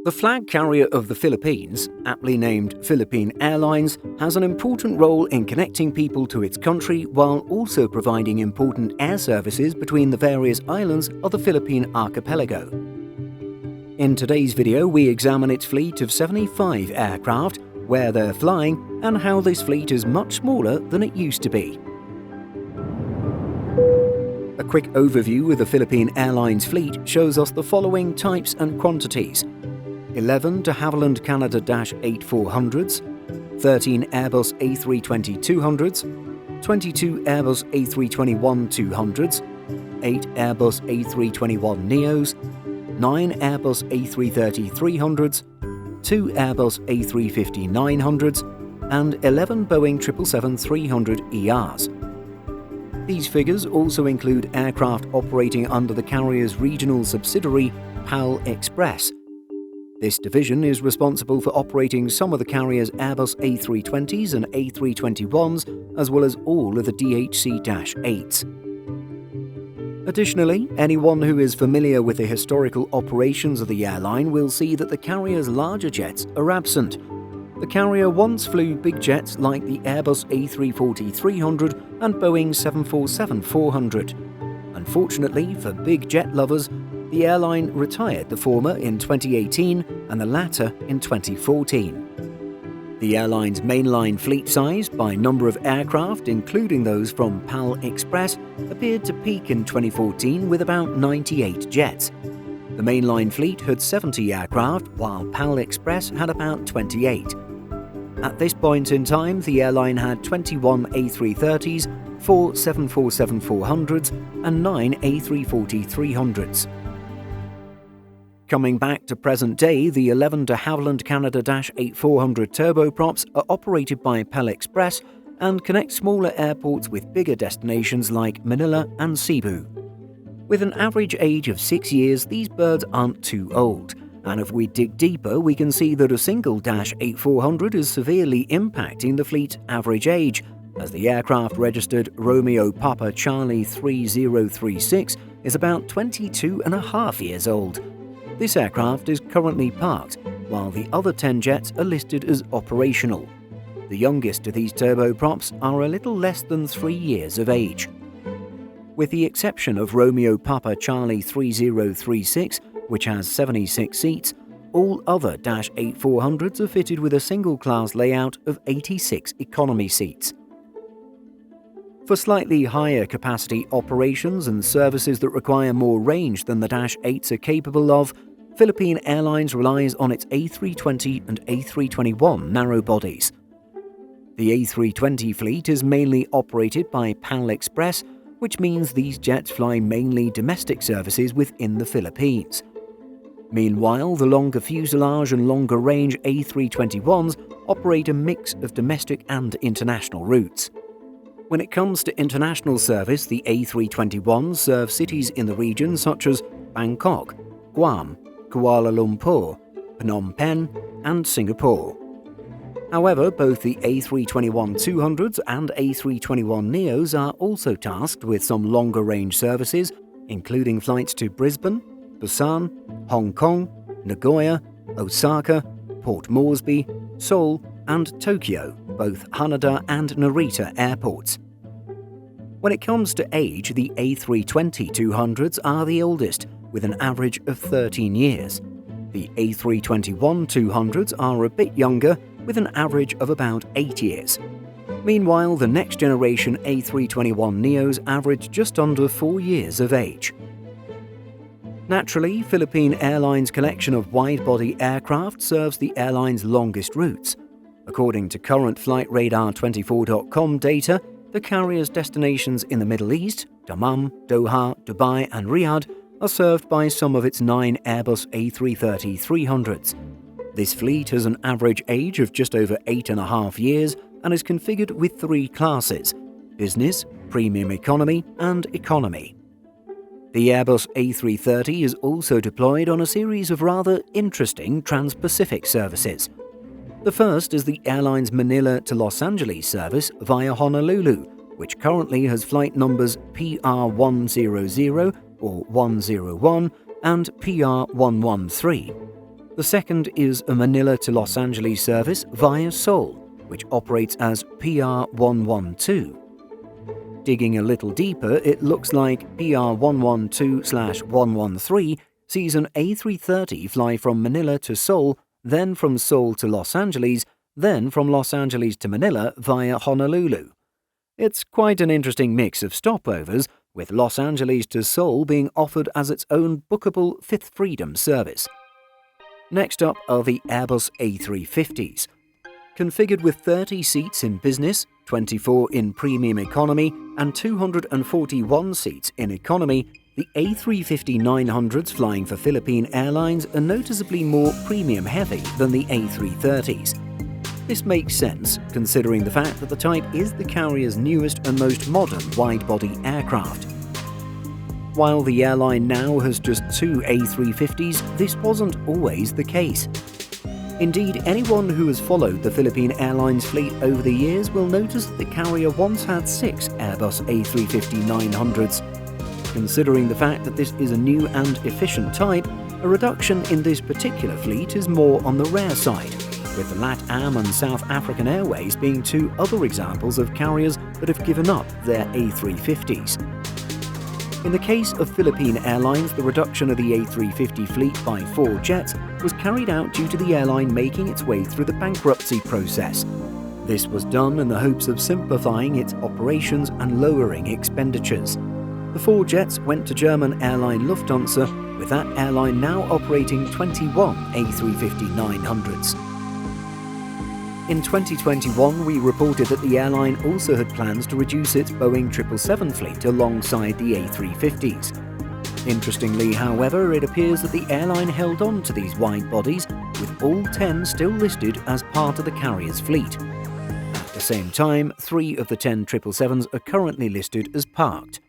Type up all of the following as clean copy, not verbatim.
The flag carrier of the Philippines, aptly named Philippine Airlines, has an important role in connecting people to its country while also providing important air services between the various islands of the Philippine archipelago. In today's video, we examine its fleet of 75 aircraft, where they're flying, and how this fleet is much smaller than it used to be. A quick overview of the Philippine Airlines fleet shows us the following types and quantities: 11 de Havilland Canada-8400s, 13 Airbus A320-200s, 22 Airbus A321-200s, 8 Airbus A321neos, 9 Airbus A330-300s, 2 Airbus A350-900s, and 11 Boeing 777-300ERs. These figures also include aircraft operating under the carrier's regional subsidiary, PAL Express. This division is responsible for operating some of the carrier's Airbus A320s and A321s, as well as all of the DHC-8s. Additionally, anyone who is familiar with the historical operations of the airline will see that the carrier's larger jets are absent. The carrier once flew big jets like the Airbus A340-300 and Boeing 747-400. Unfortunately for big jet lovers, the airline retired the former in 2018 and the latter in 2014. The airline's mainline fleet size by number of aircraft, including those from PAL Express, appeared to peak in 2014 with about 98 jets. The mainline fleet had 70 aircraft, while PAL Express had about 28. At this point in time, the airline had 21 A330s, 4 747-400s, and 9 A340-300s. Coming back to present day, the 11 de Havilland Canada-8400 turboprops are operated by PAL Express and connect smaller airports with bigger destinations like Manila and Cebu. With an average age of 6 years, these birds aren't too old, and if we dig deeper, we can see that a single Dash 8400 is severely impacting the fleet's average age, as the aircraft registered Romeo Papa Charlie 3036 is about 22.5 years old. This aircraft is currently parked, while the other 10 jets are listed as operational. The youngest of these turboprops are a little less than 3 years of age. With the exception of Romeo Papa Charlie 3036, which has 76 seats, all other Dash 8400s are fitted with a single-class layout of 86 economy seats. For slightly higher capacity operations and services that require more range than the Dash 8s are capable of, Philippine Airlines relies on its A320 and A321 narrow bodies. The A320 fleet is mainly operated by PAL Express, which means these jets fly mainly domestic services within the Philippines. Meanwhile, the longer fuselage and longer range A321s operate a mix of domestic and international routes. When it comes to international service, the A321s serve cities in the region such as Bangkok, Guam, Kuala Lumpur, Phnom Penh, and Singapore. However, both the A321-200s and A321neos are also tasked with some longer-range services, including flights to Brisbane, Busan, Hong Kong, Nagoya, Osaka, Port Moresby, Seoul, and Tokyo, both Haneda and Narita airports. When it comes to age, the A320-200s are the oldest, with an average of 13 years. The A321-200s are a bit younger, with an average of about 8 years. Meanwhile, the next generation A321neos average just under 4 years of age. Naturally, Philippine Airlines' collection of wide-body aircraft serves the airline's longest routes. According to current FlightRadar24.com data, the carrier's destinations in the Middle East, Dammam, Doha, Dubai, and Riyadh are served by some of its 9 Airbus A330-300s. This fleet has an average age of just over 8.5 years and is configured with 3 classes: Business, Premium Economy, and Economy. The Airbus A330 is also deployed on a series of rather interesting trans-Pacific services. The first is the airline's Manila to Los Angeles service via Honolulu, which currently has flight numbers PR100 or 101 and PR113. The second is a Manila to Los Angeles service via Seoul, which operates as PR112. Digging a little deeper, it looks like PR112/113 sees an A330 fly from Manila to Seoul, then from Seoul to Los Angeles, then from Los Angeles to Manila via Honolulu. It's quite an interesting mix of stopovers, with Los Angeles to Seoul being offered as its own bookable Fifth Freedom service. Next up are the Airbus A350s. Configured with 30 seats in business, 24 in premium economy, and 241 seats in economy, the A350-900s flying for Philippine Airlines are noticeably more premium-heavy than the A330s. This makes sense, considering the fact that the type is the carrier's newest and most modern wide-body aircraft. While the airline now has just 2 A350s, this wasn't always the case. Indeed, anyone who has followed the Philippine Airlines fleet over the years will notice that the carrier once had 6 Airbus A350-900s. Considering the fact that this is a new and efficient type, a reduction in this particular fleet is more on the rare side, with the LATAM and South African Airways being 2 other examples of carriers that have given up their A350s. In the case of Philippine Airlines, the reduction of the A350 fleet by 4 jets was carried out due to the airline making its way through the bankruptcy process. This was done in the hopes of simplifying its operations and lowering expenditures. The 4 jets went to German airline Lufthansa, with that airline now operating 21 A350-900s. In 2021, we reported that the airline also had plans to reduce its Boeing 777 fleet alongside the A350s. Interestingly, however, it appears that the airline held on to these wide bodies, with all 10 still listed as part of the carrier's fleet. At the same time, 3 of the 10 777s are currently listed as parked.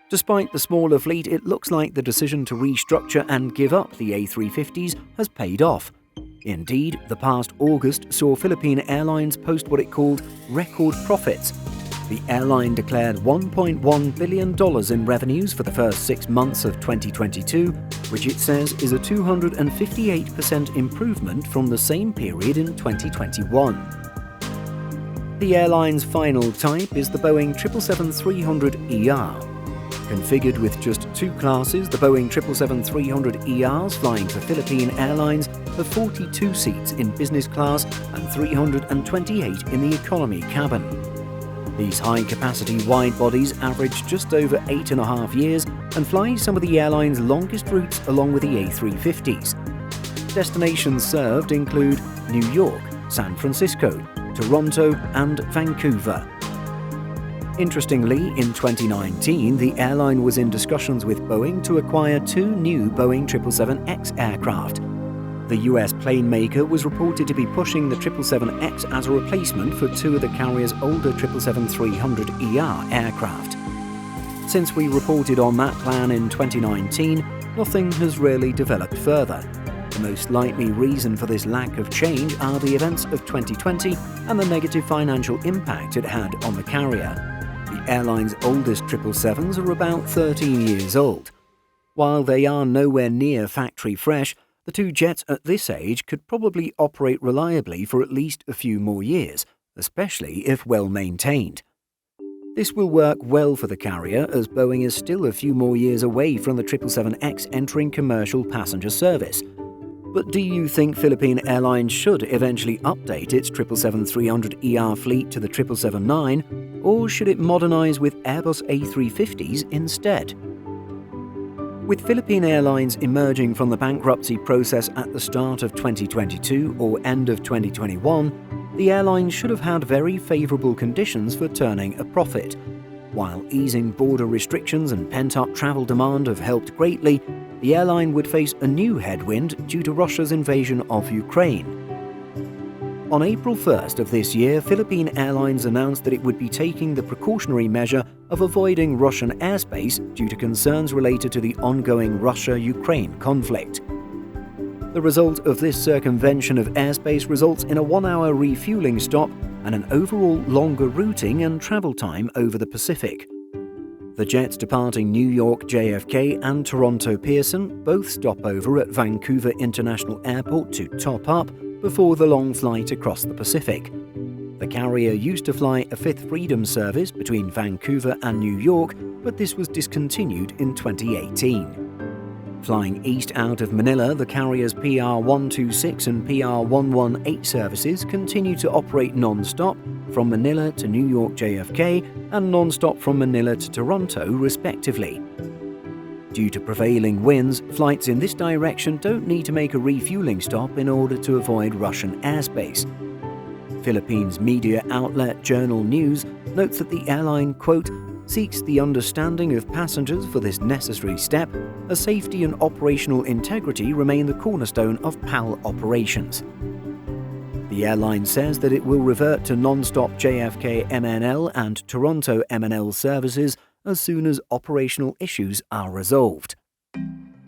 Despite the smaller fleet, it looks like the decision to restructure and give up the A350s has paid off. Indeed, the past August saw Philippine Airlines post what it called record profits. The airline declared $1.1 billion in revenues for the first 6 months of 2022, which it says is a 258% improvement from the same period in 2021. The airline's final type is the Boeing 777-300ER. Configured with just 2 classes, the Boeing 777-300ERs flying for Philippine Airlines have 42 seats in business class and 328 in the economy cabin. These high-capacity wide-bodies average just over 8.5 years and fly some of the airline's longest routes along with the A350s. Destinations served include New York, San Francisco, Toronto, and Vancouver. Interestingly, in 2019, the airline was in discussions with Boeing to acquire 2 new Boeing 777X aircraft. The US plane maker was reported to be pushing the 777X as a replacement for 2 of the carrier's older 777-300ER aircraft. Since we reported on that plan in 2019, nothing has really developed further. The most likely reason for this lack of change are the events of 2020 and the negative financial impact it had on the carrier. The airline's oldest 777s are about 13 years old. While they are nowhere near factory fresh, the 2 jets at this age could probably operate reliably for at least a few more years, especially if well maintained. This will work well for the carrier, as Boeing is still a few more years away from the 777X entering commercial passenger service. But do you think Philippine Airlines should eventually update its 777-300ER fleet to the 777-9, or should it modernize with Airbus A350s instead? With Philippine Airlines emerging from the bankruptcy process at the start of 2022 or end of 2021, the airline should have had very favorable conditions for turning a profit. While easing border restrictions and pent-up travel demand have helped greatly, the airline would face a new headwind due to Russia's invasion of Ukraine. On April 1st of this year, Philippine Airlines announced that it would be taking the precautionary measure of avoiding Russian airspace due to concerns related to the ongoing Russia-Ukraine conflict. The result of this circumvention of airspace results in a 1-hour refueling stop and an overall longer routing and travel time over the Pacific. The jets departing New York JFK and Toronto Pearson both stop over at Vancouver International Airport to top up before the long flight across the Pacific. The carrier used to fly a Fifth Freedom service between Vancouver and New York, but this was discontinued in 2018. Flying east out of Manila, the carrier's PR-126 and PR-118 services continue to operate non-stop from Manila to New York JFK and non-stop from Manila to Toronto, respectively. Due to prevailing winds, flights in this direction don't need to make a refueling stop in order to avoid Russian airspace. Philippines media outlet Journal News notes that the airline, quote, seeks the understanding of passengers for this necessary step, as safety and operational integrity remain the cornerstone of PAL operations. The airline says that it will revert to non-stop JFK MNL and Toronto MNL services as soon as operational issues are resolved.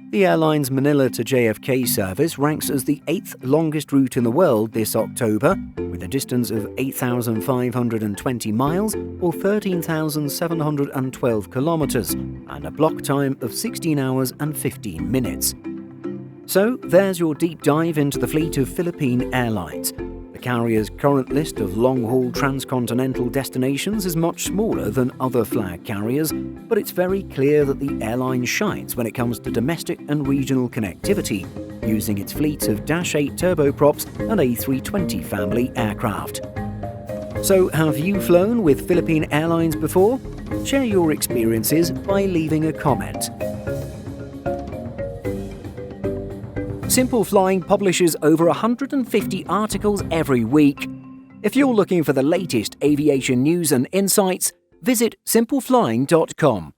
The airline's Manila to JFK service ranks as the 8th longest route in the world this October, with a distance of 8,520 miles or 13,712 kilometers and a block time of 16 hours and 15 minutes. So there's your deep dive into the fleet of Philippine Airlines. The carrier's current list of long-haul transcontinental destinations is much smaller than other flag carriers, but it's very clear that the airline shines when it comes to domestic and regional connectivity, using its fleets of Dash 8 turboprops and A320 family aircraft. So have you flown with Philippine Airlines before? Share your experiences by leaving a comment. Simple Flying publishes over 150 articles every week. If you're looking for the latest aviation news and insights, visit simpleflying.com.